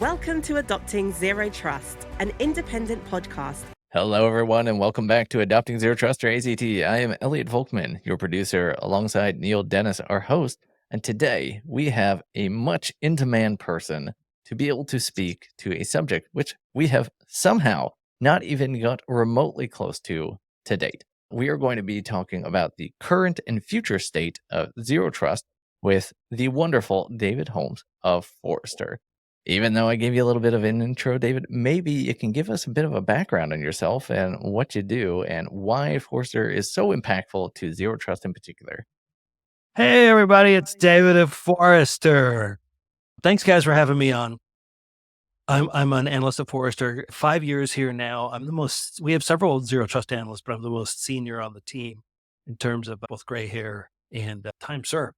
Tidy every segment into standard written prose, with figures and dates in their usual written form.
Welcome to Adopting Zero Trust, an independent podcast. Hello, everyone, and welcome back to Adopting Zero Trust, or AZT. I am Elliot Volkman, your producer, alongside Neil Dennis, our host. And today we have a much in-demand person to be able to speak to a subject which we have somehow not even got remotely close to date. We are going to be talking about the current and future state of zero trust with the wonderful David Holmes of Forrester. Even though I gave you a little bit of an intro, David, maybe you can give us a bit of a background on yourself and what you do and why Forrester is so impactful to zero trust in particular. Hey, everybody, it's David of Forrester. Thanks, guys, for having me on. I'm an analyst at Forrester, 5 years here now. We have several zero trust analysts, but I'm the most senior on the team in terms of both gray hair and time served.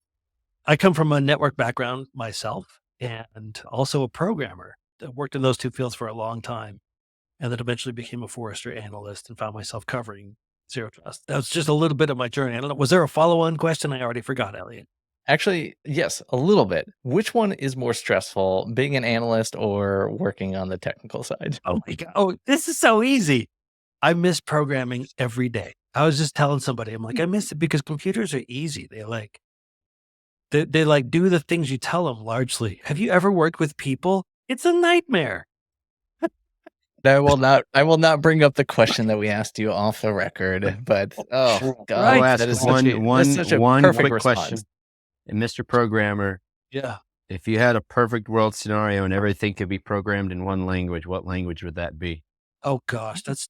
I come from a network background myself and also a programmer. I worked in those two fields for a long time and then eventually became a Forrester analyst and found myself covering zero trust. That was just a little bit of my journey. I don't know. Was there a follow-on question? I already forgot, Elliot. Actually, yes, a little bit. Which one is more stressful, being an analyst or working on the technical side? Oh my God. Oh, this is so easy. I miss programming every day. I was just telling somebody, I'm like, I miss it because computers are easy. They do the things you tell them largely. Have you ever worked with people? It's a nightmare. I will not bring up the question that we asked you off the record, but oh God, right. that is one perfect quick response. question. And Mr. Programmer, Yeah. if you had a perfect world scenario and everything could be programmed in one language, what language would that be? Oh gosh, that's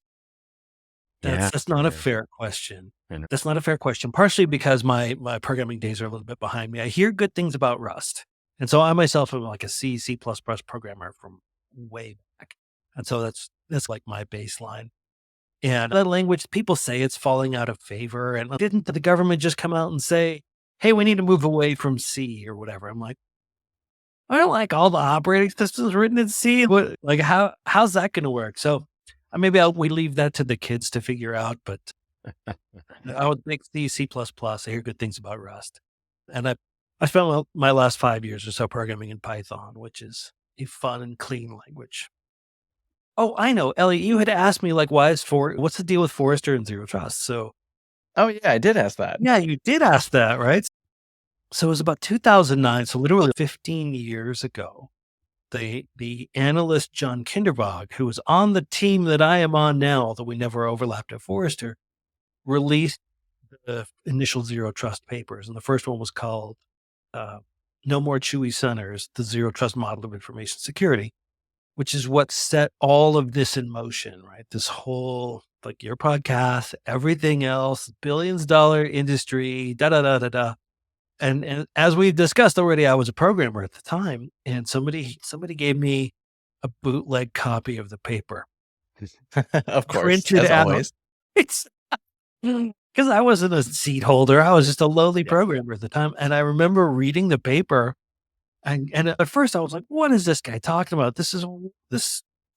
not a fair question. I know. That's not a fair question, partially because my programming days are a little bit behind me. I hear good things about Rust. And so I myself am like a C++ programmer from way back. And so that's like my baseline. And that language, people say it's falling out of favor. And didn't the government just come out and say, hey, we need to move away from C or whatever? I'm like, I don't like all the operating systems written in C. How's that going to work? So maybe we leave that to the kids to figure out, but I would think C++. I hear good things about Rust. And I spent my last 5 years or so programming in Python, which is a fun and clean language. Oh, I know, Elliot, you had asked me what's the deal with Forrester and zero trust? So, Oh yeah, I did ask that. yeah, you did ask that, right? So it was about 2009, so literally 15 years ago. The analyst John Kinderbog, who was on the team that I am on now, although we never overlapped at Forrester, released the initial zero trust papers. And the first one was called No More Chewy Centers, the Zero Trust Model of Information Security, which is what set all of this in motion, right? This whole, your podcast, everything else, billions-dollar industry, da-da-da-da-da. And as we've discussed already, I was a programmer at the time, and somebody gave me a bootleg copy of the paper. Of course, printed as out. always. It's because I wasn't a seat holder. I was just a lowly programmer at the time. And I remember reading the paper, and at first I was like, what is this guy talking about? This is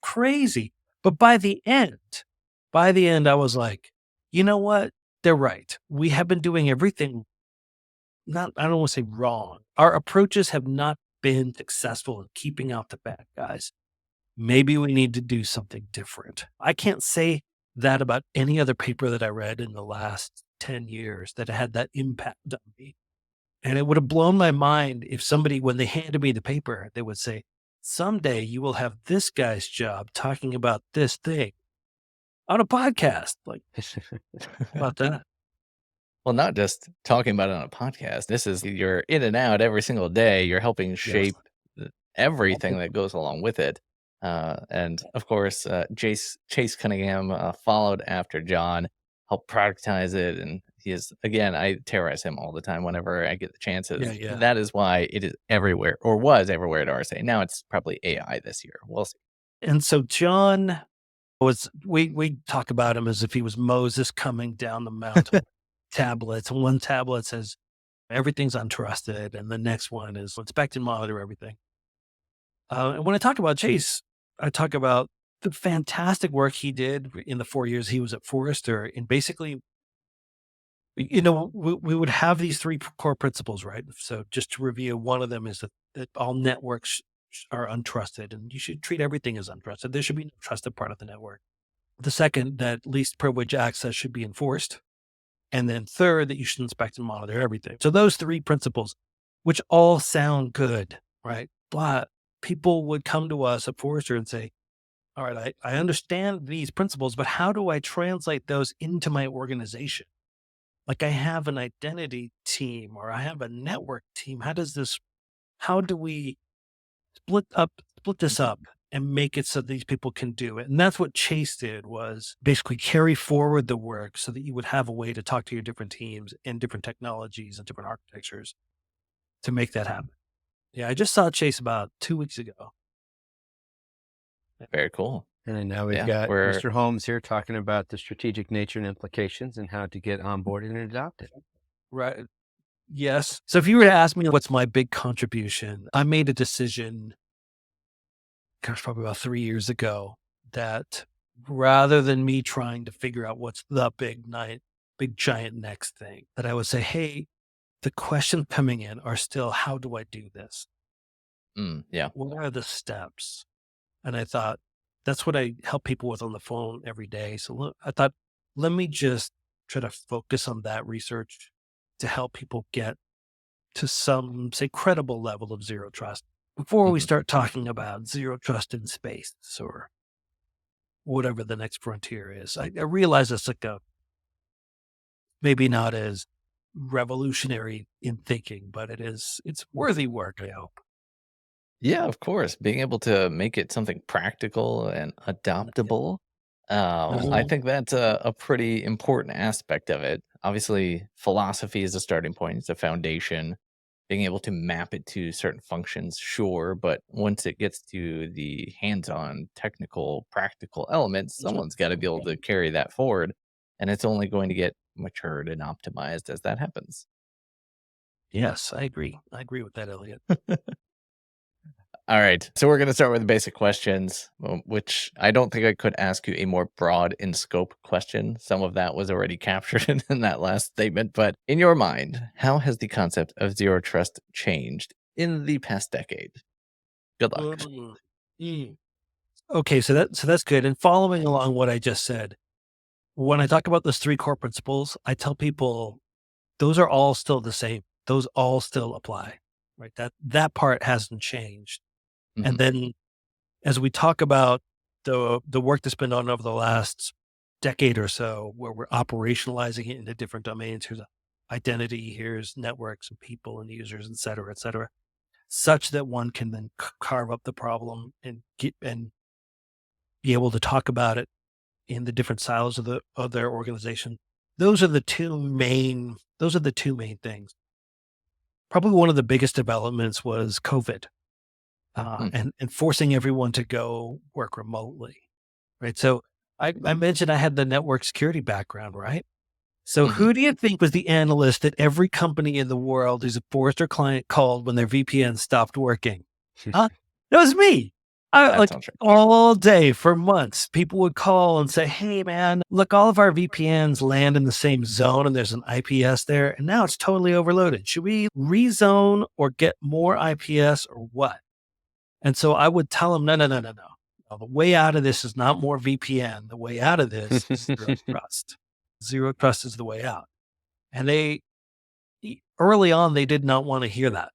crazy. But by the end, I was like, you know what? They're right. We have been doing everything I don't want to say wrong. Our approaches have not been successful in keeping out the bad guys. Maybe we need to do something different. I can't say that about any other paper that I read in the last 10 years that had that impact on me. And it would have blown my mind if somebody, when they handed me the paper, they would say, someday you will have this guy's job talking about this thing on a podcast. About that. Well, not just talking about it on a podcast. This is, you're in and out every single day. You're helping shape everything that goes along with it. And of course, Chase Cunningham followed after John, helped productize it. And he is, again, I terrorize him all the time whenever I get the chances. Yeah. That is why it is everywhere, or was everywhere at RSA. Now it's probably AI this year. We'll see. And so John we talk about him as if he was Moses coming down the mountain. Tablets. One tablet says everything's untrusted, and the next one is inspect and monitor everything. And when I talk about Chase, I talk about the fantastic work he did in the 4 years he was at Forrester. And basically, we would have these three core principles, right? So just to review, one of them is that all networks are untrusted, and you should treat everything as untrusted. There should be no trusted part of the network. The second, that least privilege access should be enforced. And then third, that you should inspect and monitor everything. So those three principles, which all sound good, right? But people would come to us at Forrester and say, all right, I understand these principles, but how do I translate those into my organization? Like I have an identity team or I have a network team. How do we split this up and make it so these people can do it? And that's what Chase did, was basically carry forward the work so that you would have a way to talk to your different teams and different technologies and different architectures to make that happen. Yeah, I just saw Chase about 2 weeks ago. Very cool. And now we've Yeah, got we're Mr. Holmes here talking about the strategic nature and implications and how to get onboarded and adopted. Right. Yes. So if you were to ask me what's my big contribution, I made a decision, gosh, probably about 3 years ago, that rather than me trying to figure out what's the big giant next thing, that I would say, hey, the questions coming in are still, how do I do this? yeah. What are the steps? And I thought, that's what I help people with on the phone every day. So I thought, let me just try to focus on that research to help people get to some, say, credible level of zero trust before we start talking about zero trust in space or whatever the next frontier is. I realize it's like maybe not as revolutionary in thinking, but it's worthy work, I hope. Yeah, of course. Being able to make it something practical and adoptable. I Mhm. think that's a pretty important aspect of it. Obviously, philosophy is a starting point, it's a foundation. Being able to map it to certain functions, sure. But once it gets to the hands on, technical, practical elements, someone's got to be able to carry that forward. And it's only going to get matured and optimized as that happens. Yes, I agree. I agree with that, Elliot. All right. So we're going to start with the basic questions, which I don't think I could ask you a more broad in scope question. Some of that was already captured in that last statement. But in your mind, how has the concept of zero trust changed in the past decade? Good luck. Mm. Okay, so that's good. And following along what I just said, when I talk about those three core principles, I tell people those are all still the same. Those all still apply, right? That part hasn't changed. Mhm. And then as we talk about the work that's been done over the last decade or so, where we're operationalizing it into different domains, here's identity, here's networks and people and users, et cetera, such that one can then carve up the problem and be able to talk about it in the different silos of their organization. Those are the two main things. Probably one of the biggest developments was COVID, Mm. and forcing everyone to go work remotely, right? So I mentioned I had the network security background, right? So Mhm. who do you think was the analyst that every company in the world who's a Forrester client called when their VPN stopped working? Huh? That was me. I That like sounds right. all day for months, people would call and say, hey man, look, all of our VPNs land in the same zone and there's an IPS there. And now it's totally overloaded. Should we rezone or get more IPS or what? And so I would tell them, no, no, no, no, no. No, the way out of this is not more VPN. The way out of this is zero trust. Zero trust is the way out. And early on, they did not want to hear that.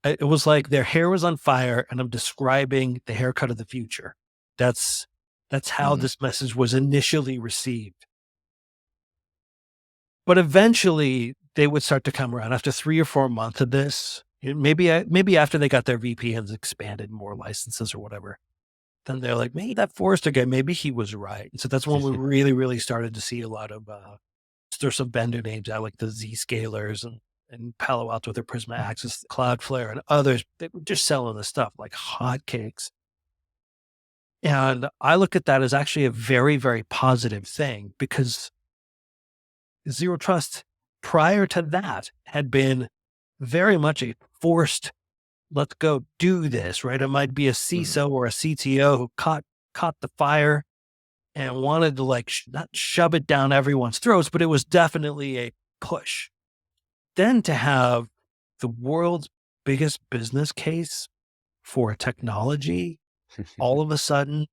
It was like their hair was on fire, and I'm describing the haircut of the future. That's how Mhm. this message was initially received. But eventually, they would start to come around after 3 or 4 months of this. Maybe after they got their VPNs expanded, more licenses or whatever. Then they're like, maybe that Forrester guy, maybe he was right. And so that's when we really, really started to see a lot of there's some vendor names out like the Zscalers and Palo Alto with their Prisma Access, Cloudflare, and others. They were just selling this stuff like hotcakes. And I look at that as actually a very, very positive thing, because zero trust prior to that had been very much a forced, let's go do this, right? It might be a Mhm. CISO or a CTO who caught the fire and wanted to like not shove it down everyone's throats, but it was definitely a push. Then to have the world's biggest business case for technology all of a sudden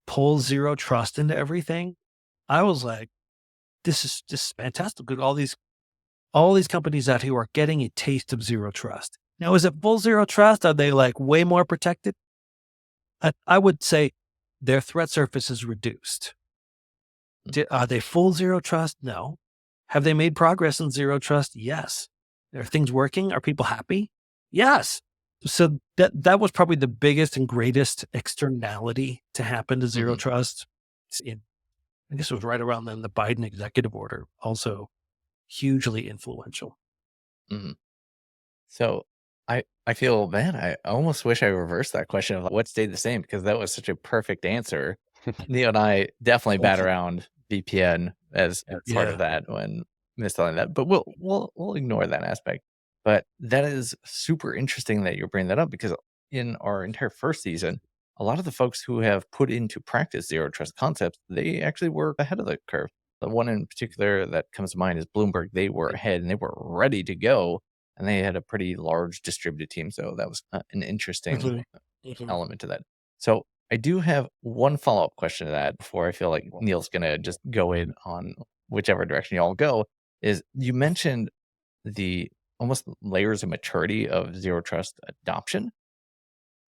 pull zero trust into everything, I was like, this is just fantastic. Look at all these companies out here are getting a taste of zero trust. Now, is it full zero trust? Are they like way more protected? I would say their threat surface is reduced. Are they full zero trust? No. Have they made progress in zero trust? Yes. Are things working? Are people happy? Yes. So that was probably the biggest and greatest externality to happen to zero trust. I guess it was right around then, the Biden executive order, also hugely influential. So I feel, man, I almost wish I reversed that question of what stayed the same, because that was such a perfect answer. Neil and I definitely bat around VPN as part of that when misselling that, but we'll ignore that aspect. But that is super interesting that you're bringing that up, because in our entire first season, a lot of the folks who have put into practice zero trust concepts, they actually were ahead of the curve. The one in particular that comes to mind is Bloomberg. They were ahead and they were ready to go, and they had a pretty large distributed team. So that was an interesting element to that. So I do have one follow-up question to that before I feel like Neil's going to just go in on whichever direction y'all go. Is you mentioned the almost layers of maturity of zero trust adoption.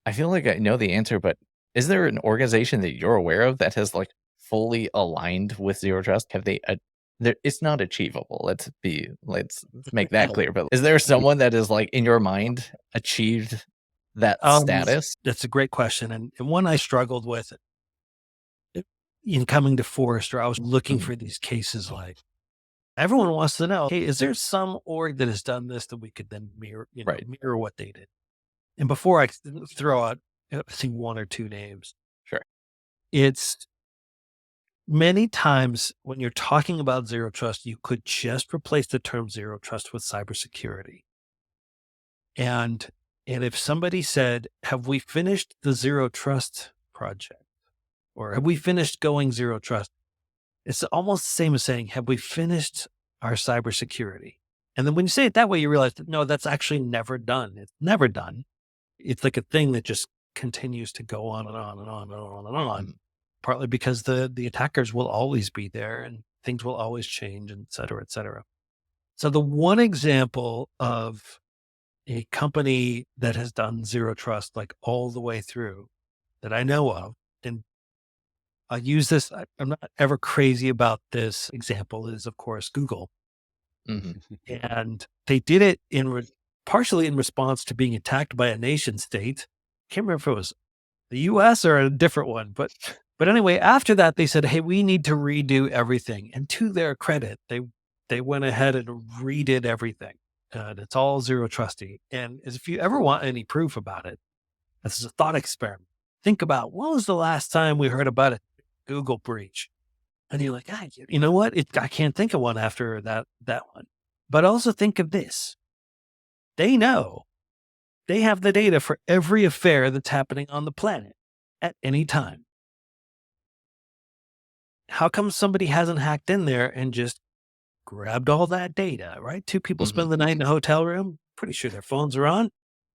I feel like I know the answer, but is there an organization that you're aware of that has like fully aligned with zero trust? Have they? It's not achievable. Let's make that clear. But is there someone that is like in your mind achieved that status? That's a great question, and one I struggled with in coming to Forrester. I was looking for these cases. Like, everyone wants to know, hey, is there some org that has done this that we could then mirror what they did? And before I throw out, I think one or two names, sure, it's many times when you're talking about zero trust, you could just replace the term zero trust with cybersecurity. And if somebody said, have we finished the zero trust project? Or have we finished going zero trust? It's almost the same as saying, have we finished our cybersecurity? And then when you say it that way, you realize that no, that's actually never done. It's never done. It's like a thing that just continues to go on and on and on and on and on, partly because the attackers will always be there and things will always change, and et cetera, et cetera. So the one example of a company that has done zero trust, like all the way through, that I know of, and I use this, I'm not ever crazy about this example, is of course Google. And they did it partially in response to being attacked by a nation state. Can't remember if it was the US or a different one, but anyway, after that, they said, hey, we need to redo everything. And to their credit, they went ahead and redid everything. And it's all zero trusty. And if you ever want any proof about it, this is a thought experiment. Think about, when was the last time we heard about a Google breach? And you're like, you know what? I can't think of one after that one. But also think of this. They know they have the data for every affair that's happening on the planet at any time. How come somebody hasn't hacked in there and just grabbed all that data, right? Two people spend the night in a hotel room. Pretty sure their phones are on.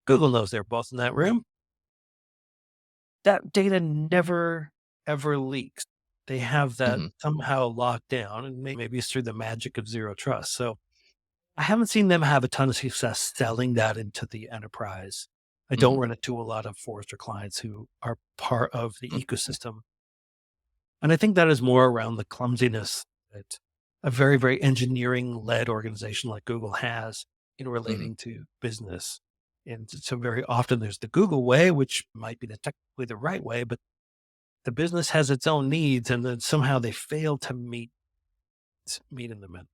Google knows they're both in that room. That data never, ever leaks. They have that somehow locked down, and maybe it's through the magic of zero trust. So I haven't seen them have a ton of success selling that into the enterprise. I don't run into a lot of Forrester clients who are part of the ecosystem. And I think that is more around the clumsiness that a very, very engineering-led organization like Google has in relating to business. And so very often there's the Google way, which might be technically the right way, but the business has its own needs, and then somehow they fail to meet in the middle.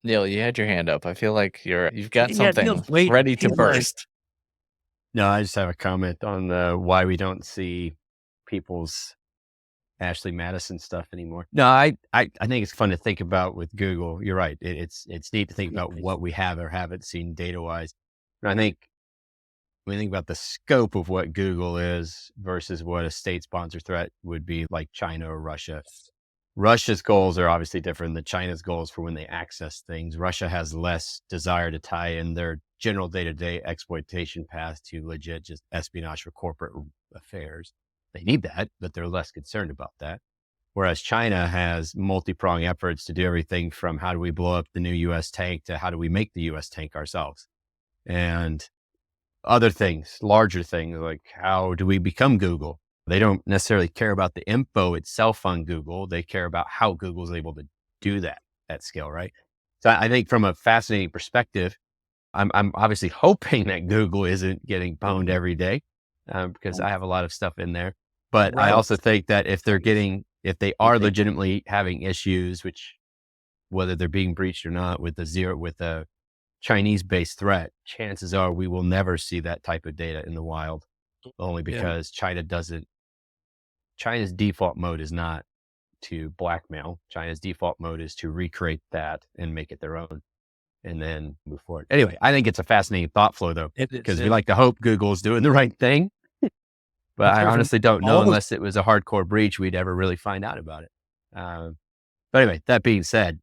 Neil, you had your hand up. I feel like you've got something Neil's ready to burst. No, I just have a comment on why we don't see people's Ashley Madison stuff anymore. No, I think it's fun to think about with Google. You're right. It's neat to think about what we have or haven't seen data wise. And I think when you think about the scope of what Google is versus what a state sponsored threat would be, like China or Russia. Russia's goals are obviously different than China's goals for when they access things. Russia has less desire to tie in their general day-to-day exploitation path to legit just espionage for corporate affairs. They need that, but they're less concerned about that. Whereas China has multi-pronged efforts to do everything from how do we blow up the new US tank to how do we make the US tank ourselves. And other things, larger things like how do we become Google? They don't necessarily care about the info itself on Google. They care about how Google is able to do that at scale, right? So I think from a fascinating perspective, I'm obviously hoping that Google isn't getting pwned every day because I have a lot of stuff in there. But I Right. also think that if they are legitimately having issues, which whether they're being breached or not with a Chinese-based threat, chances are we will never see that type of data in the wild, only Yeah. because China's default mode is not to blackmail. China's default mode is to recreate that and make it their own and then move forward. Anyway, I think it's a fascinating thought flow though, It is. because we like to hope Google's doing the right thing, but I've I heard from honestly don't know all of unless it was a hardcore breach, we'd ever really find out about it. But anyway, that being said,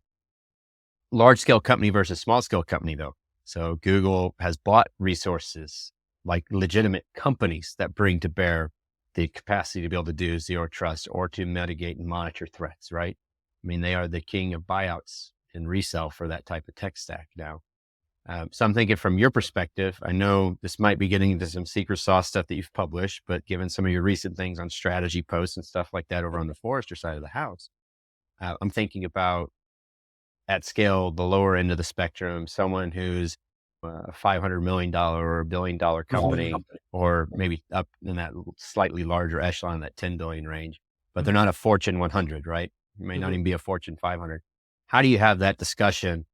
large scale company versus small scale company though. So Google has bought resources like legitimate companies that bring to bear the capacity to be able to do zero trust or to mitigate and monitor threats, right? I mean, they are the king of buyouts and resell for that type of tech stack now. So I'm thinking from your perspective, I know this might be getting into some secret sauce stuff that you've published, but given some of your recent things on strategy posts and stuff like that over on the Forrester side of the house, I'm thinking about at scale, the lower end of the spectrum, someone who's a $500 million or $1 billion company, or maybe up in that slightly larger echelon, that 10 billion range, but they're not a Fortune 100, right? It may not even be a Fortune 500. How do you have that discussion?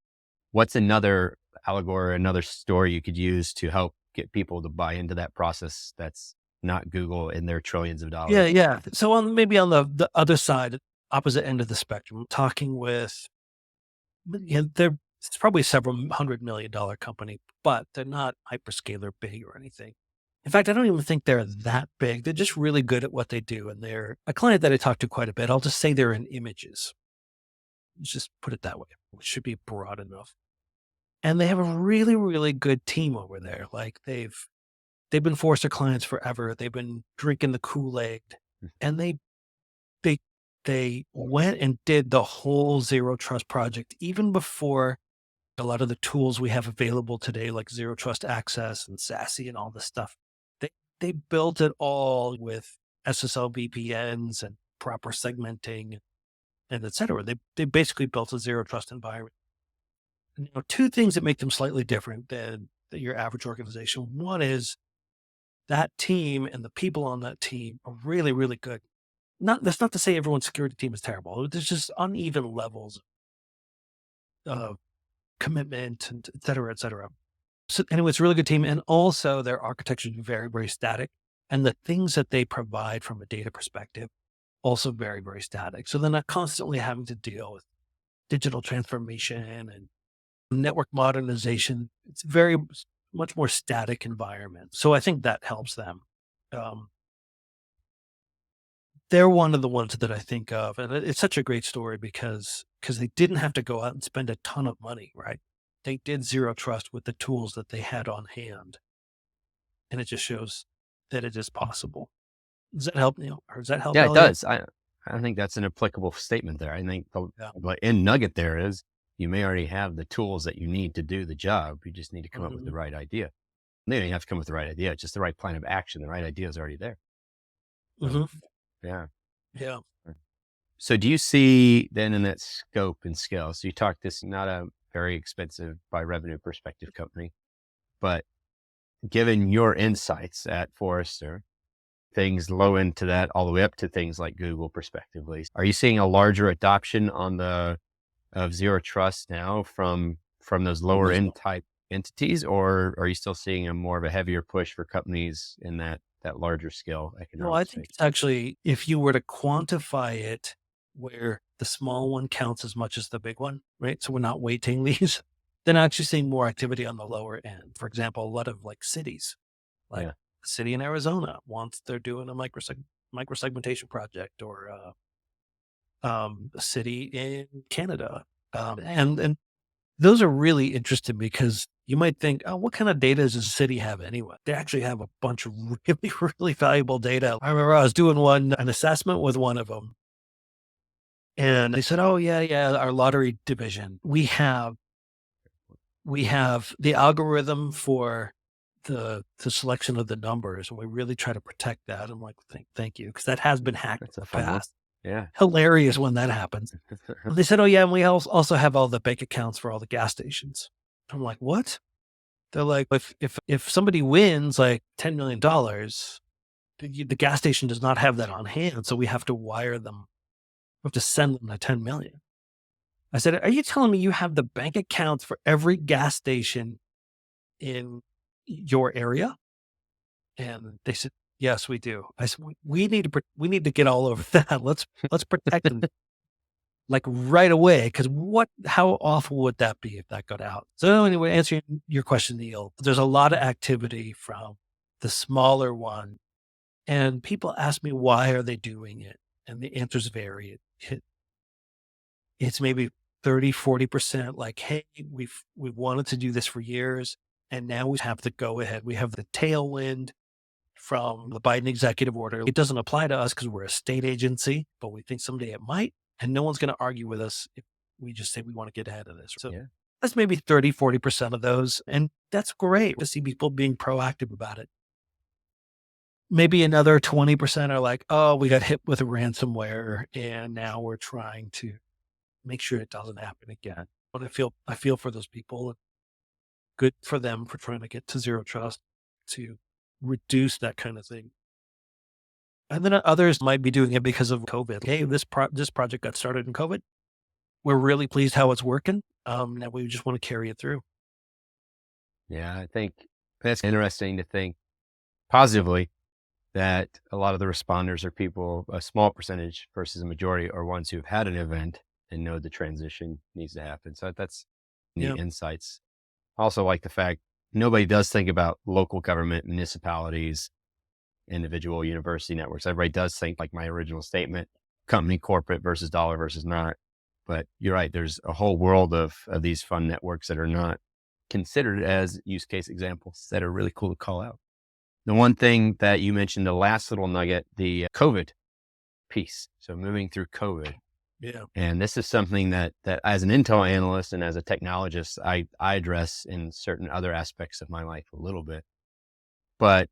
What's another allegory, another story you could use to help get people to buy into that process that's not Google in their trillions of dollars? Yeah, yeah. So on the other side, opposite end of the spectrum, talking with, it's probably several $100 million company, but they're not hyperscaler big or anything. In fact, I don't even think they're that big. They're just really good at what they do. And they're a client that I talk to quite a bit. I'll just say they're in images. Let's just put it that way, which should be broad enough. And they have a really, really good team over there. Like they've been Forrester clients forever. They've been drinking the Kool-Aid, and they they went and did the whole zero trust project even before a lot of the tools we have available today, like zero trust access and SASE and all this stuff. They built it all with SSL VPNs and proper segmenting and et cetera. They basically built a zero trust environment. And, two things that make them slightly different than your average organization. One is that team and the people on that team are really, really good. That's not to say everyone's security team is terrible. There's just uneven levels of commitment and et cetera, et cetera. So anyway, it's a really good team. And also their architecture is very, very static. And the things that they provide from a data perspective, also very, very static. So they're not constantly having to deal with digital transformation and network modernization. It's very much more static environment. So I think that helps them. They're one of the ones that I think of, and it's such a great story because they didn't have to go out and spend a ton of money, right? They did zero trust with the tools that they had on hand, and it just shows that it is possible. Does that help, Neil? Or does that help? Yeah, it Elliot? does. I think that's an applicable statement there. I think Yeah. the end nugget there is you may already have the tools that you need to do the job. You just need to come up with the right idea. You don't even have to come with the right idea. It's just the right plan of action. The right idea is already there. Yeah. Yeah. So do you see then in that scope and scale? So you talked this not a very expensive by revenue perspective company, but given your insights at Forrester, things low into that all the way up to things like Google perspectively, are you seeing a larger adoption of zero trust now from those lower end type entities, or are you still seeing a more of a heavier push for companies in that larger scale economic Well, I space? think it's actually, if you were to quantify it, where the small one counts as much as the big one, right? So we're not weighting these, then actually seeing more activity on the lower end. For example, a lot of like cities, like Yeah. a city in Arizona they're doing a microsegmentation project, or a city in Canada. And those are really interesting because you might think, oh, what kind of data does a city have anyway? They actually have a bunch of really, really valuable data. I remember I was doing an assessment with one of them, and they said, oh, yeah, our lottery division, we have the algorithm for the selection of the numbers, and we really try to protect that. I'm like, thank you, because that has been hacked That's in a the fun one. past. Yeah. Hilarious when that happens. They said, oh, yeah, and we also have all the bank accounts for all the gas stations. I'm like, what? They're like, if somebody wins like $10 million, the gas station does not have that on hand, so we have to wire them. We have to send them the 10 million. I said, are you telling me you have the bank accounts for every gas station in your area? And they said, yes, we do. I said, we need to get all over that. Let's protect them like right away. Cause how awful would that be if that got out? So anyway, answering your question, Neil, there's a lot of activity from the smaller one, and people ask me, why are they doing it? And the answers vary. It's maybe 30, 40% like, hey, we've wanted to do this for years, and now we have the go ahead. We have the tailwind from the Biden executive order. It doesn't apply to us because we're a state agency, but we think someday it might. And no one's going to argue with us if we just say we want to get ahead of this. So that's maybe 30, 40% of those. And that's great to see people being proactive about it. Maybe another 20% are like, oh, we got hit with a ransomware and now we're trying to make sure it doesn't happen again. But I feel for those people. Good for them for trying to get to zero trust to reduce that kind of thing. And then others might be doing it because of COVID. Hey, this project got started in COVID. We're really pleased how it's working. Now we just want to carry it through. Yeah, I think that's interesting to think positively that a lot of the responders are people, a small percentage versus a majority, are ones who've had an event and know the transition needs to happen. So that's neat insights. Also like the fact nobody does think about local government, municipalities, individual university networks. Everybody does think, like my original statement, company, corporate versus dollar versus not. But you're right. There's a whole world of these fun networks that are not considered as use case examples that are really cool to call out. The one thing that you mentioned, the last little nugget, the COVID piece. So moving through COVID. Yeah. And this is something that as an Intel analyst and as a technologist, I address in certain other aspects of my life a little bit. But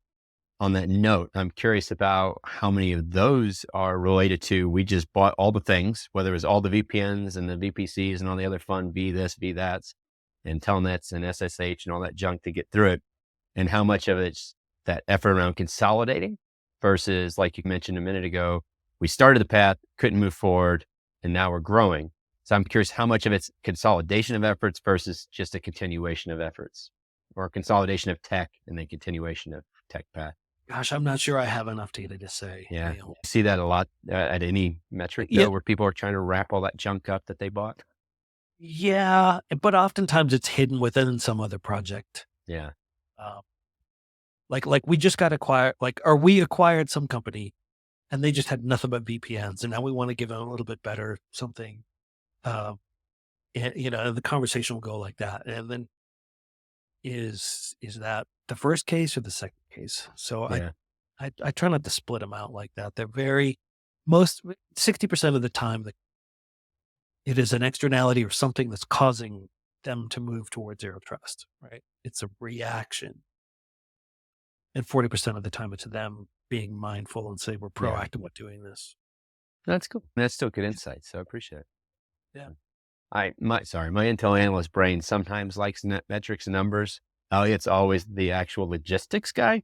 on that note, I'm curious about how many of those are related to, we just bought all the things, whether it was all the VPNs and the VPCs and all the other fun V this, V that's, and telnets and SSH and all that junk to get through it. And how much of it's that effort around consolidating versus, like you mentioned a minute ago, we started the path, couldn't move forward, and now we're growing. So I'm curious how much of it's consolidation of efforts versus just a continuation of efforts, or consolidation of tech and then continuation of tech path. Gosh, I'm not sure I have enough data to say. Yeah. You see that a lot at any metric though, where people are trying to wrap all that junk up that they bought. Yeah. But oftentimes it's hidden within some other project. Yeah. Like we just got acquired, or we acquired some company and they just had nothing but VPNs. And now we want to give them a little bit better something. And, the conversation will go like that. And then is that the first case or the second case? So I try not to split them out like that. They're 60% of the time that it is an externality or something that's causing them to move towards zero trust, right? It's a reaction. And 40% of the time it's them being mindful and say, we're proactive about doing this. That's cool. That's still good insight. So I appreciate it. Yeah. My Intel analyst brain sometimes likes metrics and numbers. Elliot's always the actual logistics guy.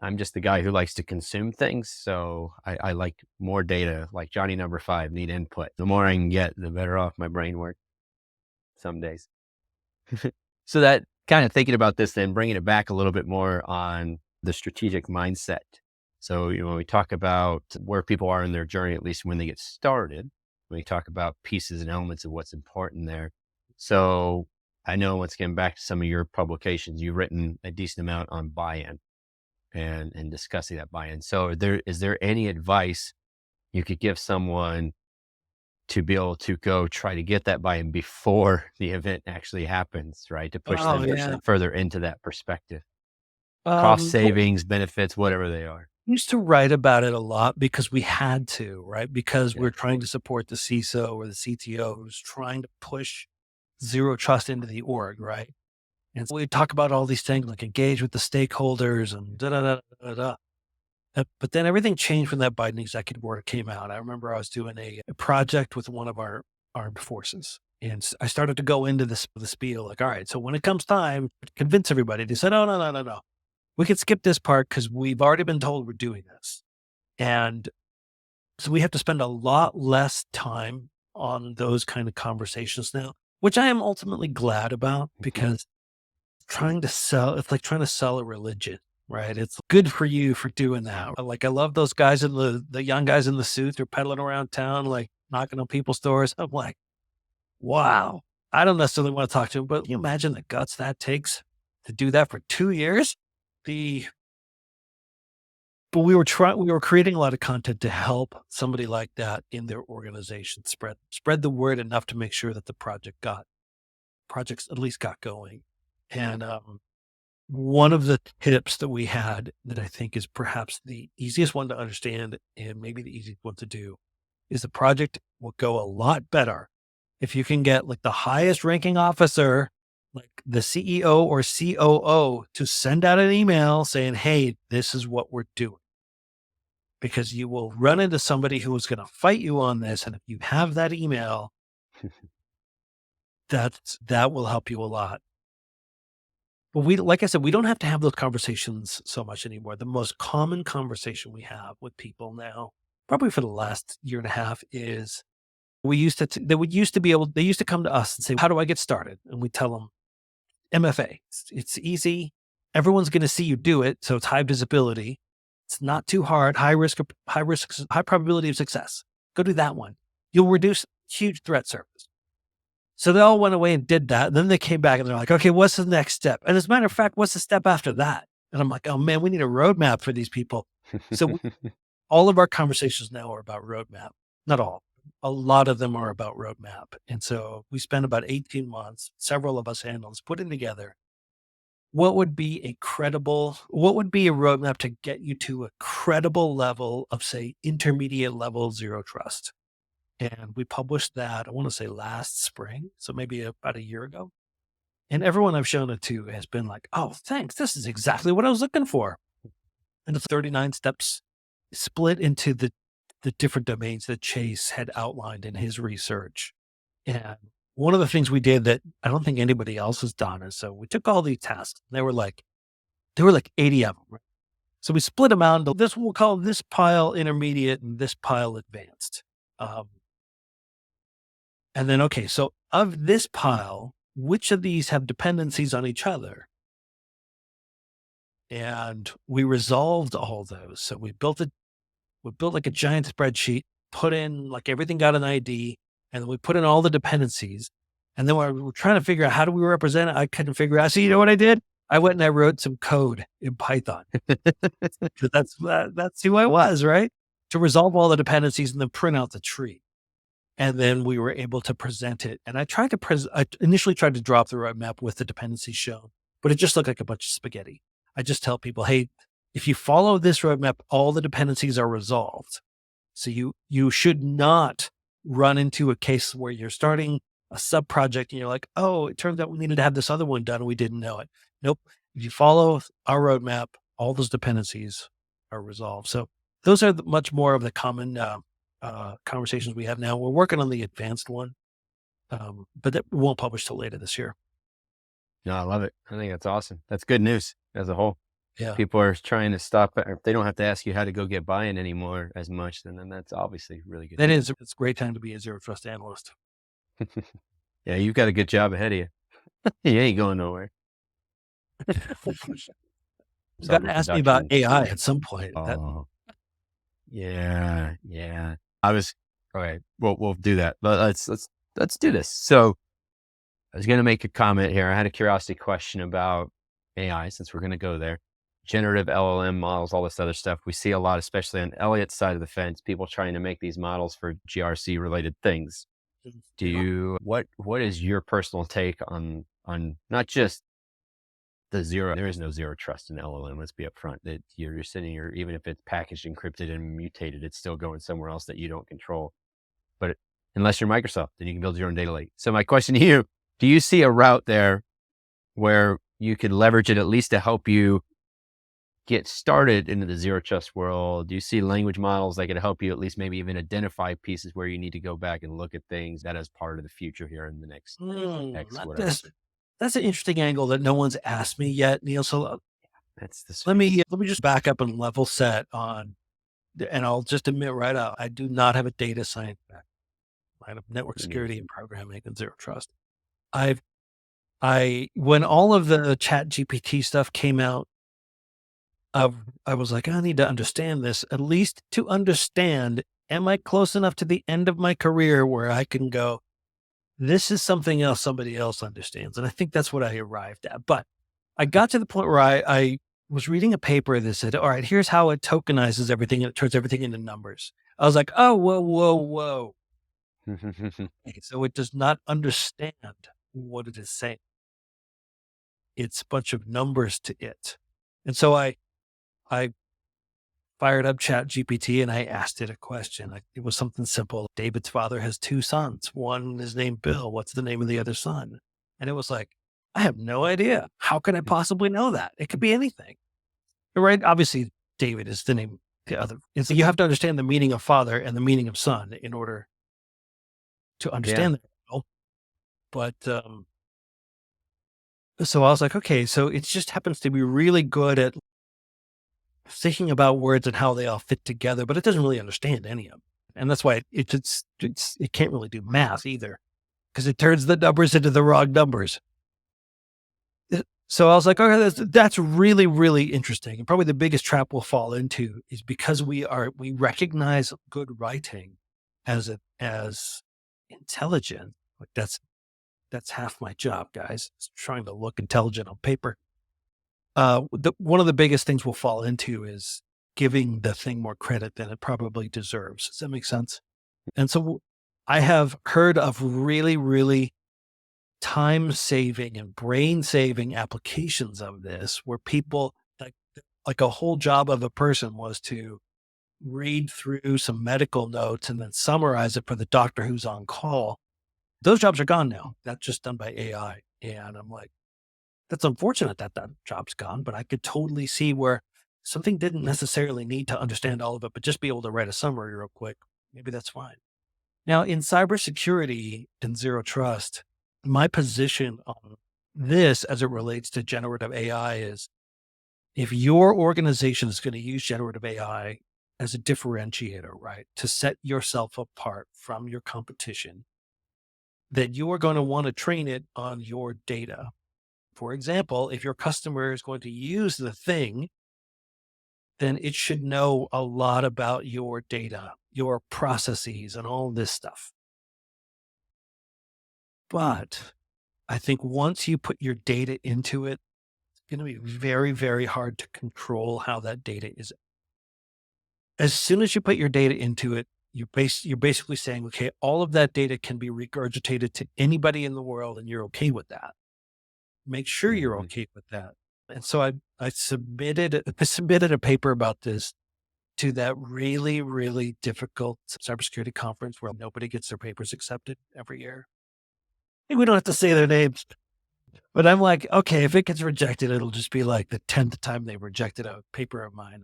I'm just the guy who likes to consume things. So I like more data, like Johnny number 5, need input. The more I can get, the better off my brain works some days. So that kind of thinking about this, then bringing it back a little bit more on the strategic mindset. So, when we talk about where people are in their journey, at least when they get started, when we talk about pieces and elements of what's important there. So I know, once again, back to some of your publications, you've written a decent amount on buy-in and discussing that buy-in. So is there any advice you could give someone to be able to go try to get that buy-in before the event actually happens, right? To push them further into that perspective. Cost savings, benefits, whatever they are. Used to write about it a lot because we had to, right? Because we're trying to support the CISO or the CTO who's trying to push zero trust into the org, right? And so we talk about all these things like engage with the stakeholders and da da da da da. But then everything changed when that Biden executive order came out. I remember I was doing a project with one of our armed forces, and I started to go into the spiel like, all right, so when it comes time to convince everybody, they said, oh, no. We could skip this part because we've already been told we're doing this. And so we have to spend a lot less time on those kind of conversations now, which I am ultimately glad about because it's like trying to sell a religion, right? It's good for you for doing that. Like I love those guys in the young guys in the suits who are pedaling around town, like knocking on people's doors. I'm like, wow, I don't necessarily want to talk to him, but can you imagine the guts that takes to do that for 2 years? But we were creating a lot of content to help somebody like that in their organization spread the word enough to make sure that the projects at least got going. And one of the tips that we had that I think is perhaps the easiest one to understand and maybe the easiest one to do is the project will go a lot better if you can get like the highest ranking officer, like the CEO or COO, to send out an email saying, hey, this is what we're doing. Because you will run into somebody who is going to fight you on this. And if you have that email, that will help you a lot. But like I said, we don't have to have those conversations so much anymore. The most common conversation we have with people now, probably for the last year and a half, is they used to come to us and say, how do I get started? And we tell them MFA. It's easy. Everyone's going to see you do it. So it's high visibility. It's not too hard, high probability of success. Go do that one. You'll reduce huge threat surface. So they all went away and did that. And then they came back and they're like, okay, what's the next step? And as a matter of fact, what's the step after that? And I'm like, oh man, we need a roadmap for these people. So all of our conversations now are about roadmap. Not all. A lot of them are about roadmap. And so we spent about 18 months, several of us analysts, putting together what would be a roadmap to get you to a credible level of, say, intermediate level zero trust. And we published that, I want to say last spring. So maybe about a year ago. And everyone I've shown it to has been like, oh, thanks. This is exactly what I was looking for. And it's 39 steps split into the different domains that Chase had outlined in his research. And one of the things we did that I don't think anybody else has done is, so we took all these tasks. There were like 80 of them. Right? So we split them out into this, we'll call this pile intermediate and this pile advanced. And then, okay, so of this pile, which of these have dependencies on each other? And we resolved all those. So we built like a giant spreadsheet, put in like everything got an ID, and then we put in all the dependencies. And then we were trying to figure out how do we represent it. I couldn't figure out. So you know what I did? I went and I wrote some code in Python. That's who I was, right? To resolve all the dependencies and then print out the tree. And then we were able to present it. And I initially tried to drop the roadmap with the dependencies shown, but it just looked like a bunch of spaghetti. I just tell people, hey, if you follow this roadmap, all the dependencies are resolved. So you should not run into a case where you're starting a sub project and you're like, oh, it turns out we needed to have this other one done and we didn't know it. Nope. If you follow our roadmap, all those dependencies are resolved. So those are much more of the common conversations we have now. We're working on the advanced one, but that won't publish till later this year. No, I love it. I think that's awesome. That's good news as a whole. Yeah. People are trying to stop it. If they don't have to ask you how to go get buy-in anymore as much, then that's obviously really good. It's a great time to be a zero trust analyst. Yeah, you've got a good job ahead of you. You ain't going nowhere. You got to ask me about AI at some point. Yeah. I was okay. We'll do that. But let's do this. So I was going to make a comment here. I had a curiosity question about AI since we're going to go there. generative LLM models, all this other stuff. We see a lot, especially on Elliot's side of the fence, people trying to make these models for GRC related things. What is your personal take on not just there is no zero trust in LLM. Let's be upfront that you're sitting here, even if it's packaged, encrypted, and mutated, it's still going somewhere else that you don't control. But unless you're Microsoft, then you can build your own data lake. So my question to you, do you see a route there where you could leverage it at least to help you get started into the zero trust world? Do you see language models that could help you at least maybe even identify pieces where you need to go back and look at things that as part of the future here in the next X, whatever? That's an interesting angle that no one's asked me yet, Neil. So That's the let me just back up and level set on, and I'll just admit right out, I do not have a data science background. I have network security and programming and zero trust. When all of the chat GPT stuff came out, I was like, I need to understand this, at least to understand, am I close enough to the end of my career where I can go, this is something else somebody else understands. And I think that's what I arrived at. But I got to the point where I was reading a paper that said, all right, here's how it tokenizes everything and it turns everything into numbers. I was like, oh, whoa. Okay, so it does not understand what it is saying. It's a bunch of numbers to it. And so I fired up Chat GPT and I asked it a question. It was something simple. David's father has two sons. One is named Bill. What's the name of the other son? And it was like, I have no idea. How can I possibly know that? It could be anything. Right? Obviously, David is the name. The other. And so you have to understand the meaning of father and the meaning of son in order to understand that. But so I was like, okay, so it just happens to be really good at thinking about words and how they all fit together, but it doesn't really understand any of them. And that's why it can't really do math either, because it turns the numbers into the wrong numbers. So I was like, okay, that's really, really interesting. And probably the biggest trap we'll fall into is because we recognize good writing as intelligent. Like that's half my job, guys. It's trying to look intelligent on paper. One of the biggest things we'll fall into is giving the thing more credit than it probably deserves. Does that make sense? And so I have heard of really, really time-saving and brain-saving applications of this where people, like a whole job of a person was to read through some medical notes and then summarize it for the doctor who's on call. Those jobs are gone now. That's just done by AI. And I'm like, that's unfortunate that job's gone, but I could totally see where something didn't necessarily need to understand all of it, but just be able to write a summary real quick. Maybe that's fine. Now, in cybersecurity and zero trust, my position on this as it relates to generative AI is if your organization is going to use generative AI as a differentiator, right, to set yourself apart from your competition, that you are going to want to train it on your data. For example, if your customer is going to use the thing, then it should know a lot about your data, your processes, and all this stuff. But I think once you put your data into it, it's going to be very, very hard to control how that data is. As soon as you put your data into it, you're basically saying, okay, all of that data can be regurgitated to anybody in the world, and you're okay with that. Make sure you're okay with that. And so I submitted a paper about this to that really, really difficult cybersecurity conference where nobody gets their papers accepted every year. And we don't have to say their names, but I'm like, okay, if it gets rejected, it'll just be like the 10th time they rejected a paper of mine.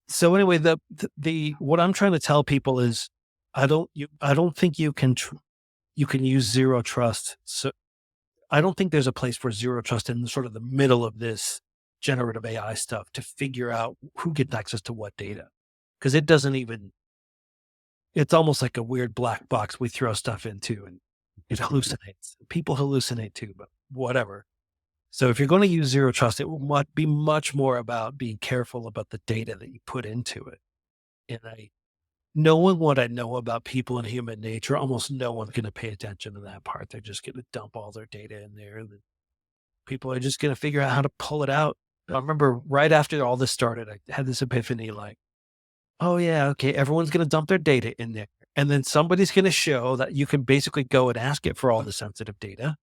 So anyway, what I'm trying to tell people is I don't think you can use zero trust. So I don't think there's a place for zero trust in sort of the middle of this generative AI stuff to figure out who gets access to what data. Because it's almost like a weird black box we throw stuff into and it hallucinates. People hallucinate too, but whatever. So if you're going to use zero trust, it will be much more about being careful about the data that you put into it. And knowing what I know about people and human nature, almost no one's going to pay attention to that part. They're just going to dump all their data in there. And people are just going to figure out how to pull it out I remember right after all this started, I had this epiphany like, oh yeah, okay, everyone's going to dump their data in there. And then somebody's going to show that you can basically go and ask it for all the sensitive data.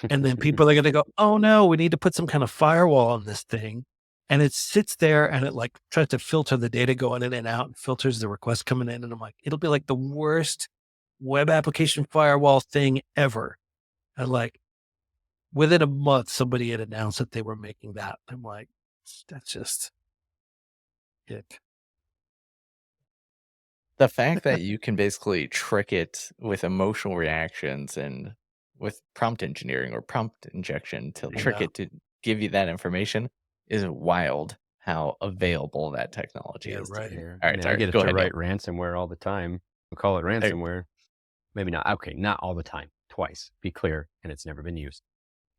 And then people are going to go, oh no, we need to put some kind of firewall on this thing. And it sits there and it like tries to filter the data going in and out and filters the requests coming in. And I'm like, it'll be like the worst web application firewall thing ever. And like within a month, somebody had announced that they were making that. I'm like, that's just it. The fact that you can basically trick it with emotional reactions and with prompt engineering or prompt injection to trick Yeah. it to give you that information is wild how available that technology Yeah. is Right. today. Yeah. All I right, mean, I sorry. get it Go to ahead, Neil. write ransomware all the time. We call it There- ransomware. Maybe not. Okay, not all the time. Twice. Be clear. And it's never been used.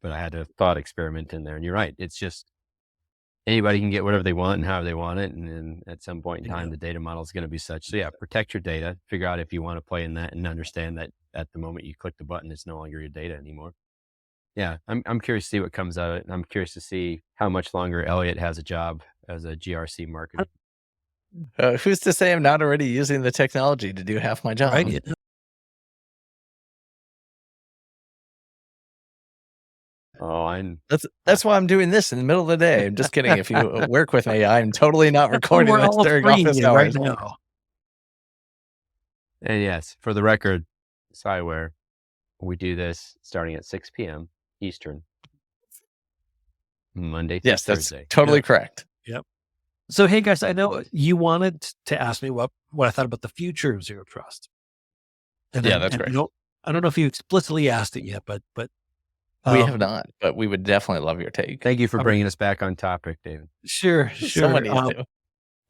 But I had a thought experiment in there. And you're right. It's just anybody can get whatever they want and however they want it. And then at some point in Yeah. time, the data model is going to be such. So yeah, protect your data. Figure out if you want to play in that and understand that at the moment you click the button, it's no longer your data anymore. Yeah, I'm curious to see what comes out of it. And I'm curious to see how much longer Elliot has a job as a GRC marketer. Who's to say I'm not already using the technology to do half my job? Right. Yeah. Oh, I'm That's why I'm doing this in the middle of the day. I'm just kidding. If you work with me, I'm totally not recording We're this all during freeing office you right hours. now. and yes, for the record, Cyware, we do this starting at 6 p.m. Eastern, Monday through Yes, that's Thursday. totally Yeah. correct. Yep. So, hey guys, I know you wanted to ask me what I thought about the future of zero trust. And Yeah, then, that's and great. I don't know if you explicitly asked it yet, but We have not, but we would definitely love your take. Thank you for Okay. bringing us back on topic, David. Sure. Someone needs to.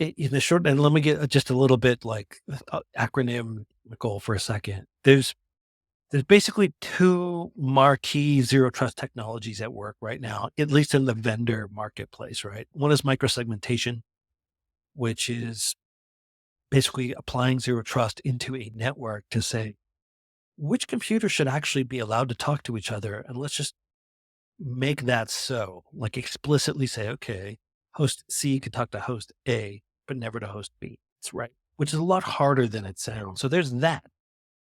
In the short, and let me get just a little bit like acronym goal for a second. There's basically two marquee zero trust technologies at work right now, at least in the vendor marketplace, right? One is microsegmentation, which is basically applying zero trust into a network to say which computer should actually be allowed to talk to each other. And let's just make that so, like explicitly say, okay, host C could talk to host A, but never to host B. That's right, which is a lot harder than it sounds. So there's that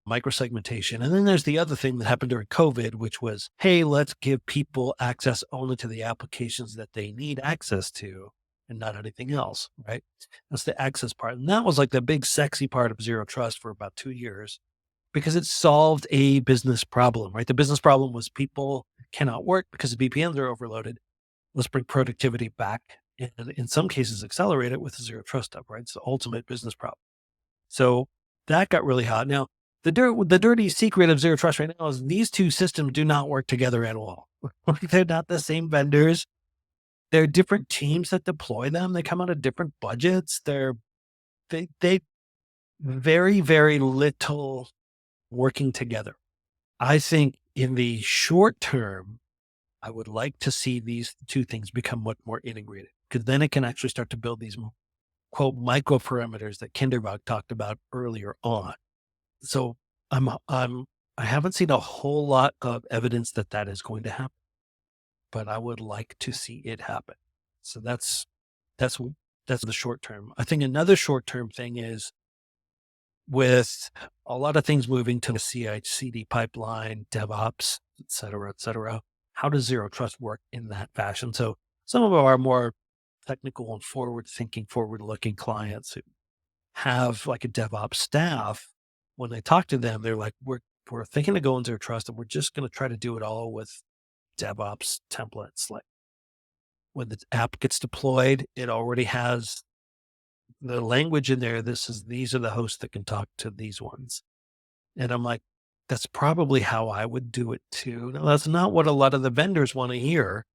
microsegmentation. And then there's the other thing that happened during COVID, which was, hey, let's give people access only to the applications that they need access to and not anything else, right? That's the access part. And that was like the big sexy part of zero trust for about 2 years because it solved a business problem, right? The business problem was people cannot work because the VPNs are overloaded. Let's bring productivity back and in some cases accelerate it with zero trust stuff, right? It's the ultimate business problem. So that got really hot. Now, the dirty secret of zero trust right now is these two systems do not work together at all. They're not the same vendors. They're different teams that deploy them. They come out of different budgets. They very, very little working together. I think in the short term, I would like to see these two things become much more integrated because then it can actually start to build these quote micro parameters that Kinderbach talked about earlier on. So I haven't seen a whole lot of evidence that that is going to happen, but I would like to see it happen. So that's the short term. I think another short term thing is with a lot of things moving to the CI/CD pipeline, DevOps, et cetera, et cetera. How does zero trust work in that fashion? So some of our more technical and forward thinking, forward looking clients who have like a DevOps staff, when they talk to them, they're like, we're thinking of going zero trust and we're just going to try to do it all with DevOps templates. Like when the app gets deployed, it already has the language in there. These are the hosts that can talk to these ones. And I'm like, that's probably how I would do it too. Now, that's not what a lot of the vendors want to hear,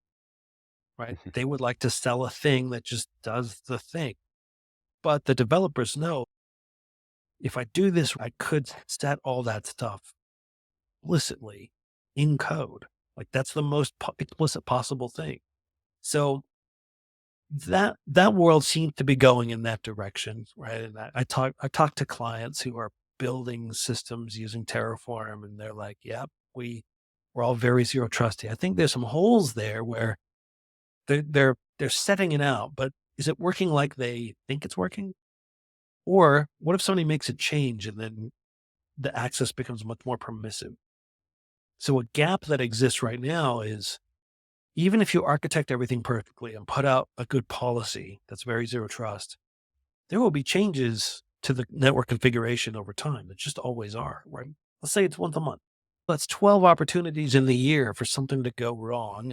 right? They would like to sell a thing that just does the thing. But the developers know if I do this, I could set all that stuff explicitly in code. Like that's the most explicit possible thing. So that world seems to be going in that direction, right? And I talk to clients who are building systems using Terraform, and they're like, "Yep, we're all very zero trusty." I think there's some holes there where they're setting it out, but is it working like they think it's working? Or what if somebody makes a change and then the access becomes much more permissive? So a gap that exists right now is, even if you architect everything perfectly and put out a good policy that's very zero trust, there will be changes to the network configuration over time. There just always are, right? Let's say it's once a month. That's 12 opportunities in the year for something to go wrong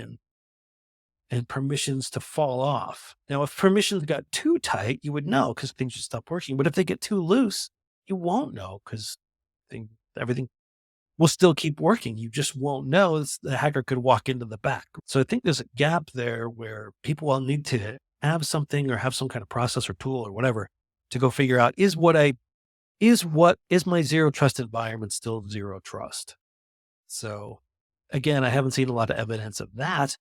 and permissions to fall off. Now, if permissions got too tight, you would know because things should stop working. But if they get too loose, you won't know because everything will still keep working. You just won't know. The hacker could walk into the back. So I think there's a gap there where people will need to have something or have some kind of process or tool or whatever to go figure out, is my zero trust environment still zero trust? So again, I haven't seen a lot of evidence of that,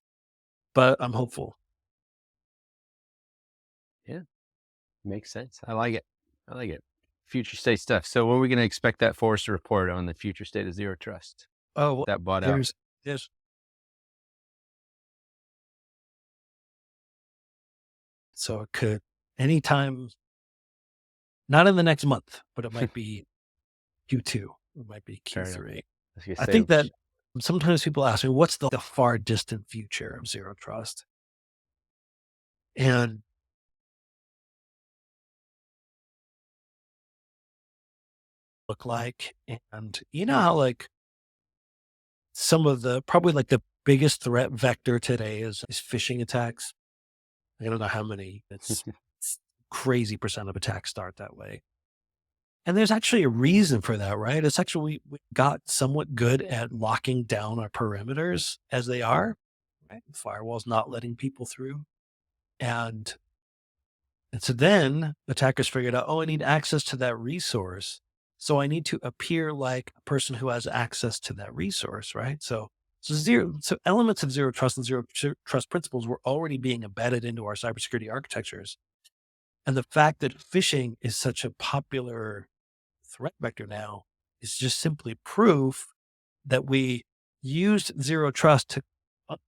but I'm hopeful. Yeah, makes sense. I like it. Future state stuff. So when are we going to expect that Forrester report on the future state of zero trust? Oh, That bought out. there's so it could anytime, not in the next month, but it might be Q2. It might be Q3. I think that sometimes people ask me, what's the far distant future of zero trust? And look like, and you know how like some of probably like the biggest threat vector today is phishing attacks. I don't know how many, it's crazy percent of attacks start that way. And there's actually a reason for that, right? It's actually, we got somewhat good at locking down our perimeters as they are, right? Firewalls not letting people through. And so then attackers figured out, oh, I need access to that resource. So I need to appear like a person who has access to that resource, right? So elements of zero trust and zero trust principles were already being embedded into our cybersecurity architectures. And the fact that phishing is such a popular threat vector now is just simply proof that we used zero trust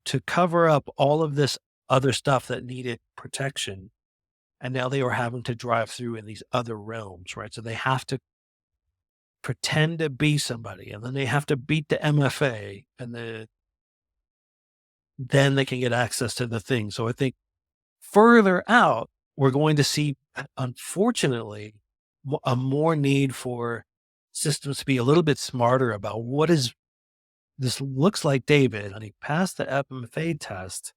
to cover up all of this other stuff that needed protection. And now they were having to drive through in these other realms, right? So they have to pretend to be somebody, and then they have to beat the MFA, and then they can get access to the thing. So I think further out, we're going to see, unfortunately, a more need for systems to be a little bit smarter about what is this looks like David, and he passed the MFA test,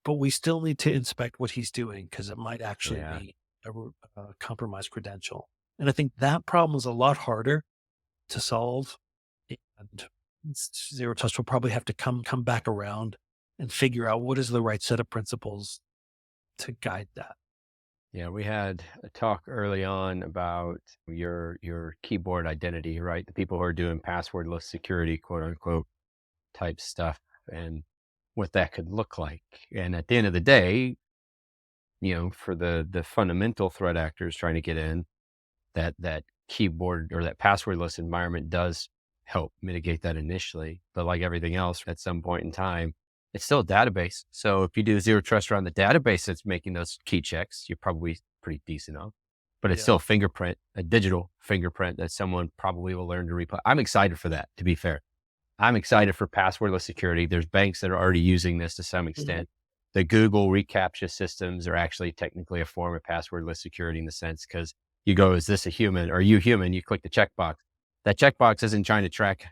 but we still need to inspect what he's doing because it might actually be a compromised credential. And I think that problem is a lot harder to solve, and zero trust will probably have to come back around and figure out what is the right set of principles to guide that. Yeah, we had a talk early on about your keyboard identity, right? The people who are doing passwordless security, quote unquote, type stuff, and what that could look like. And at the end of the day, for the fundamental threat actors trying to get in, that keyboard or that passwordless environment does help mitigate that initially. But like everything else, at some point in time, it's still a database. So if you do zero trust around the database that's making those key checks, you're probably pretty decent on. But it's still a fingerprint, a digital fingerprint that someone probably will learn to replay. I'm excited for that, to be fair. I'm excited for passwordless security. There's banks that are already using this to some extent. The Google reCAPTCHA systems are actually technically a form of passwordless security in the sense, because you go, is this a human? Are you human? You click the checkbox. That checkbox isn't trying to track.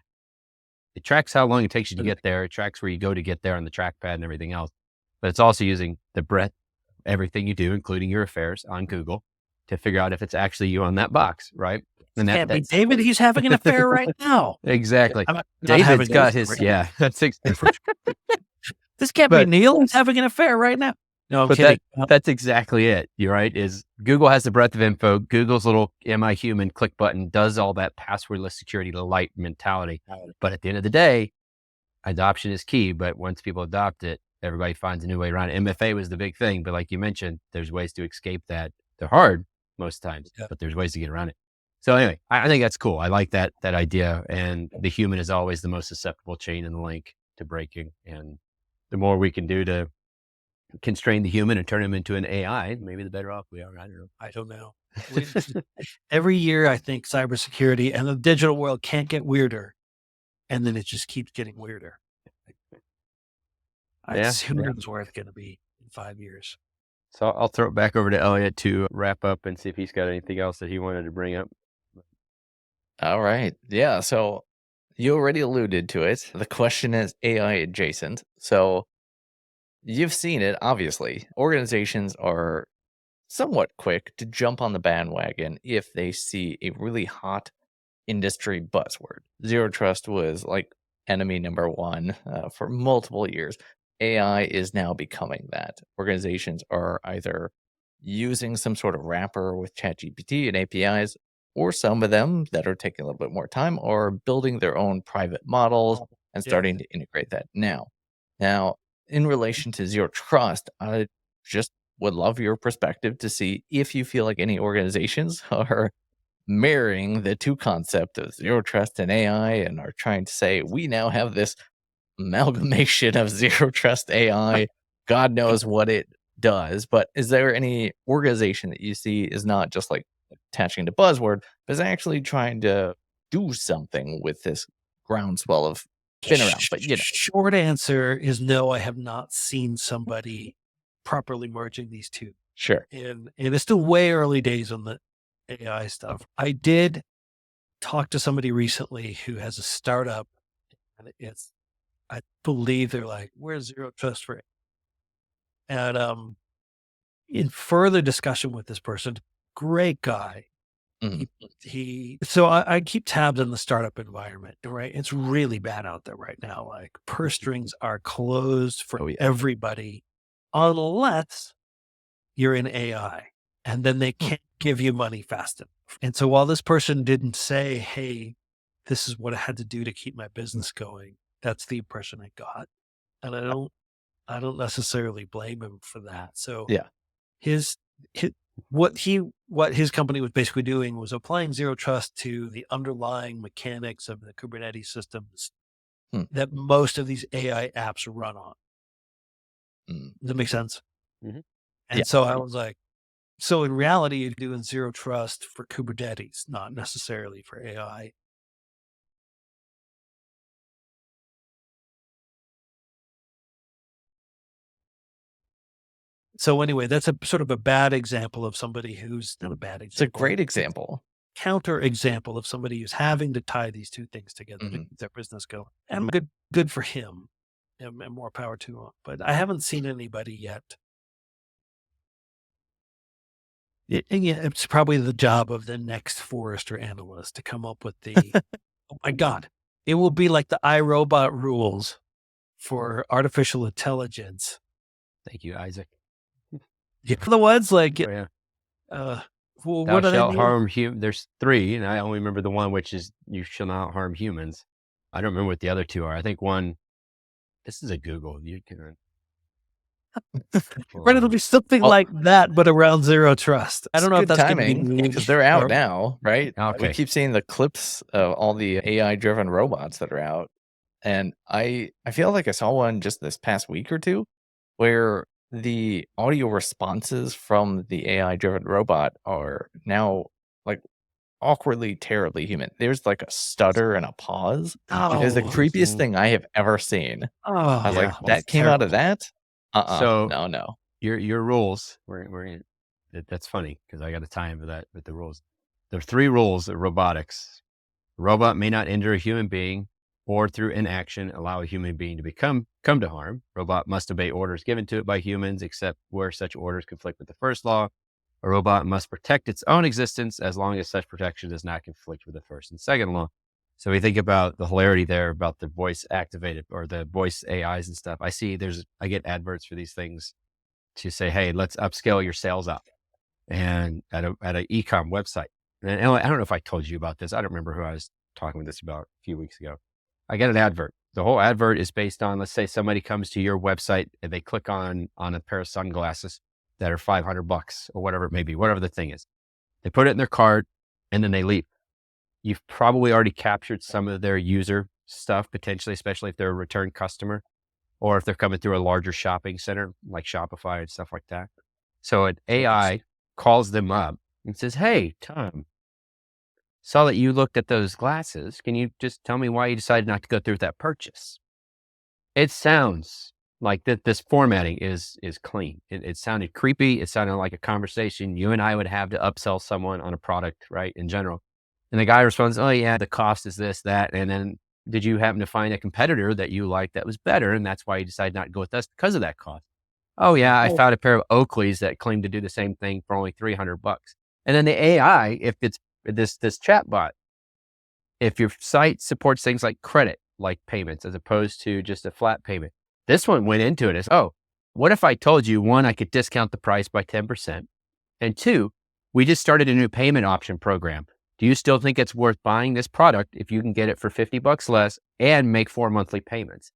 It tracks how long it takes you to get there. It tracks where you go to get there on the trackpad and everything else. But it's also using the breadth, everything you do, including your affairs on Google, to figure out if it's actually you on that box, right? And can't be David. He's having an affair right now. Exactly. David's got his, that's this can't be Neil. He's having an affair right now. No, I'm kidding. That's exactly it. You're right. Is Google has the breadth of info. Google's little "Am I human?" click button does all that passwordless security light mentality. But at the end of the day, adoption is key. But once people adopt it, everybody finds a new way around it. MFA was the big thing, but like you mentioned, there's ways to escape that. They're hard most times, but there's ways to get around it. So anyway, I think that's cool. I like that idea. And the human is always the most susceptible chain in the link to breaking. And the more we can do to constrain the human and turn him into an AI, maybe the better off we are. I don't know. Every year, I think cybersecurity and the digital world can't get weirder, and then it just keeps getting weirder. Yeah, Who knows where it's going to be in 5 years. So I'll throw it back over to Elliot to wrap up and see if he's got anything else that he wanted to bring up. All right. Yeah. So you already alluded to it. The question is AI adjacent. So you've seen it, obviously. Organizations are somewhat quick to jump on the bandwagon if they see a really hot industry buzzword. Zero trust was like enemy number one for multiple years. AI is now becoming that. Organizations are either using some sort of wrapper with ChatGPT and APIs, or some of them that are taking a little bit more time are building their own private models and starting to integrate that now. Now, in relation to zero trust, I just would love your perspective to see if you feel like any organizations are marrying the two concept of zero trust and AI and are trying to say we now have this amalgamation of zero trust AI. God knows what it does, but is there any organization that you see is not just like attaching to buzzword, but is actually trying to do something with this groundswell of been around? But Short answer is no. I have not seen somebody properly merging these two. Sure. And it's still way early days on the AI stuff. I did talk to somebody recently who has a startup, and I believe they're like, we're zero trust for it. And in further discussion with this person, great guy. So I keep tabs on the startup environment, right? It's really bad out there right now. Like purse strings are closed for everybody unless you're in AI, and then they can't give you money fast enough. And so while this person didn't say, hey, this is what I had to do to keep my business going, that's the impression I got. And I don't necessarily blame him for that. So what his company was basically doing was applying zero trust to the underlying mechanics of the Kubernetes systems that most of these AI apps run on. Does that make sense? Mm-hmm. And so I was like, so in reality, you're doing zero trust for Kubernetes, not necessarily for AI. So anyway, that's a sort of a bad example of somebody who's not a bad example. It's a great example. Counter example of somebody who's having to tie these two things together to keep their business going. And good for him, and more power to him. But I haven't seen anybody yet. It's probably the job of the next Forrester analyst to come up with the, oh my God, it will be like the iRobot rules for artificial intelligence. Thank you, Isaac. The ones like, well, what thou are shalt they? harm there's 3, and I only remember the one, which is you shall not harm humans. I don't remember what the other 2 are. I think one, this is a Google. You can. Right, it'll be something like that, but around zero trust. I don't know if that's timing because they're out now, right? Okay. We keep seeing the clips of all the AI-driven robots that are out, and I feel like I saw one just this past week or two, where the audio responses from the AI-driven robot are now like awkwardly, terribly human. There's like a stutter and a pause. It is the creepiest thing I have ever seen. I was like, that came out of that? So no. Your rules, that's funny because I got to tie into that with the rules. There are 3 rules of robotics. A robot may not injure a human being or through inaction allow a human being to come to harm. Robot must obey orders given to it by humans, except where such orders conflict with the first law. A robot must protect its own existence as long as such protection does not conflict with the first and second law. So we think about the hilarity there about the voice activated or the voice AIs and stuff. I get adverts for these things to say, hey, let's upscale your sales up, and at an e-com website. And I don't know if I told you about this. I don't remember who I was talking with this about a few weeks ago. I get an advert. The whole advert is based on, let's say somebody comes to your website and they click on a pair of sunglasses that are $500 or whatever it may be, whatever the thing is. They put it in their cart and then they leave. You've probably already captured some of their user stuff potentially, especially if they're a return customer. or if they're coming through a larger shopping center like Shopify and stuff like that. So an AI calls them up and says, "Hey, Tom, saw that you looked at those glasses. Can you just tell me why you decided not to go through with that purchase?" It sounds like this formatting is clean. It sounded creepy. It sounded like a conversation you and I would have to upsell someone on a product, right, in general. And the guy responds, "Oh yeah, the cost is this, that. And then did you happen to find a competitor that you liked that was better? And that's why you decided not to go with us because of that cost." "Oh yeah, I found a pair of Oakleys that claimed to do the same thing for only $300. And then the AI, if it's this chat bot, if your site supports things like credit, like payments, as opposed to just a flat payment, this one went into it as, "Oh, what if I told you, one, I could discount the price by 10%, and two, we just started a new payment option program. Do you still think it's worth buying this product if you can get it for $50 less and make 4 monthly payments?"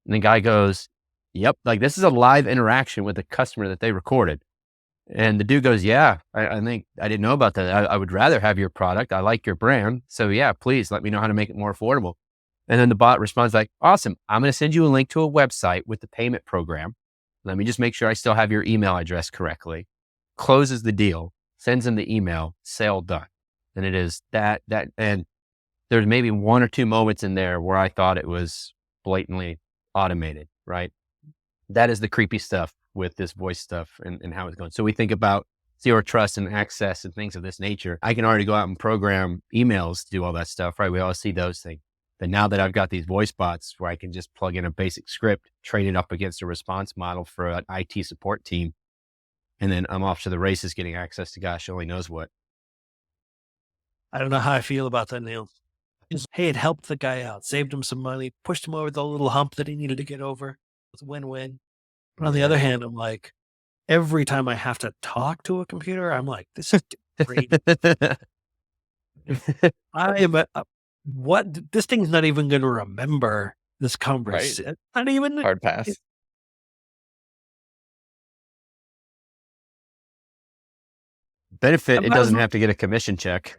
And the guy goes, "Yep." Like, this is a live interaction with the customer that they recorded. And the dude goes, "Yeah, I think I didn't know about that. I would rather have your product. I like your brand. So yeah, please let me know how to make it more affordable." And then the bot responds like, "Awesome. I'm going to send you a link to a website with the payment program. Let me just make sure I still have your email address correctly." Closes the deal, sends him the email, sale done. And it is that, and there's maybe 1 or 2 moments in there where I thought it was blatantly automated, right? That is the creepy stuff with this voice stuff and how it's going. So we think about zero trust and access and things of this nature. I can already go out and program emails to do all that stuff, right? We always see those things. But now that I've got these voice bots where I can just plug in a basic script, train it up against a response model for an IT support team, and then I'm off to the races getting access to gosh only knows what. I don't know how I feel about that, Neil. Hey, it helped the guy out, saved him some money, pushed him over the little hump that he needed to get over. It's a win-win. But on the other hand, I'm like, every time I have to talk to a computer, I'm like, this is great. I am this thing's not even going to remember this conversation. Right. Not even Hard pass. Benefit, it doesn't have to get a commission check.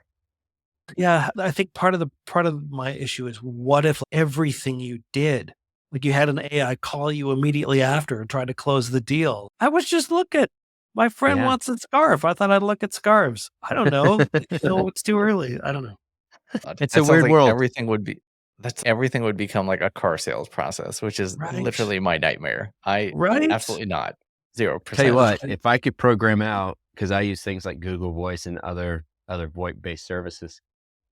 Yeah, I think part of my issue is, what if everything you did, like you had an AI call you immediately after and try to close the deal? I was just looking. My friend wants a scarf. I thought I'd look at scarves. I don't know. No, it's too early. I don't know. It's a weird world. Everything would become like a car sales process, which is literally my nightmare. Absolutely not. 0%. Tell you what, if I could program out, because I use things like Google Voice and other VoIP-based services,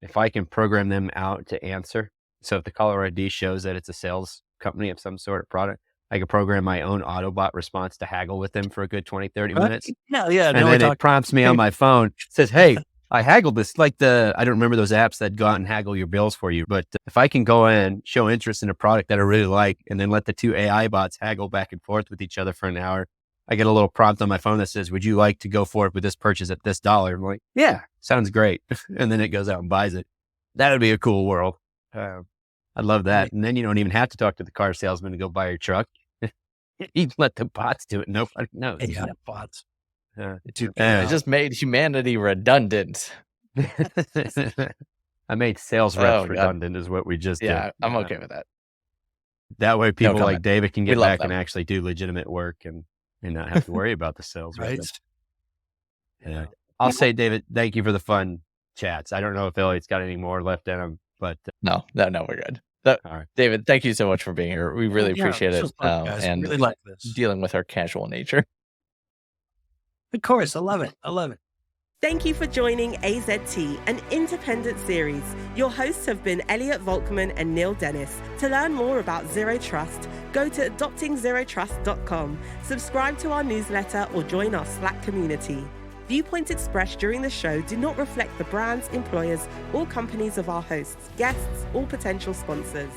if I can program them out to answer, so if the caller ID shows that it's a sales company of some sort of product, I could program my own Autobot response to haggle with them for a good 20, 30 minutes. Yeah. And then it prompts me on my phone, says, "Hey, I haggled this." Like I don't remember those apps that go out and haggle your bills for you. But if I can go in, show interest in a product that I really like, and then let the 2 AI bots haggle back and forth with each other for an hour, I get a little prompt on my phone that says, "Would you like to go forward with this purchase at this dollar?" I'm like, "Yeah, sounds great." And then it goes out and buys it. That would be a cool world. I'd love that. And then you don't even have to talk to the car salesman to go buy your truck. You can let the bots do it. Nobody knows. Yeah, bots. It just made humanity redundant. I made sales reps redundant is what we just did. Yeah, I'm okay with that. That way people like David can get back and actually do legitimate work and not have to worry about the sales reps. Yeah. I'll say, David, thank you for the fun chats. I don't know if Elliot's got any more left in him, but no, we're good. All right. David, thank you so much for being here. We really appreciate it. And really like this. Dealing with our casual nature. Of course. I love it. Thank you for joining AZT, an independent series. Your hosts have been Elliot Volkman and Neil Dennis. To learn more about Zero Trust, go to adoptingzerotrust.com, subscribe to our newsletter, or join our Slack community. Viewpoints expressed during the show do not reflect the brands, employers, or companies of our hosts, guests, or potential sponsors.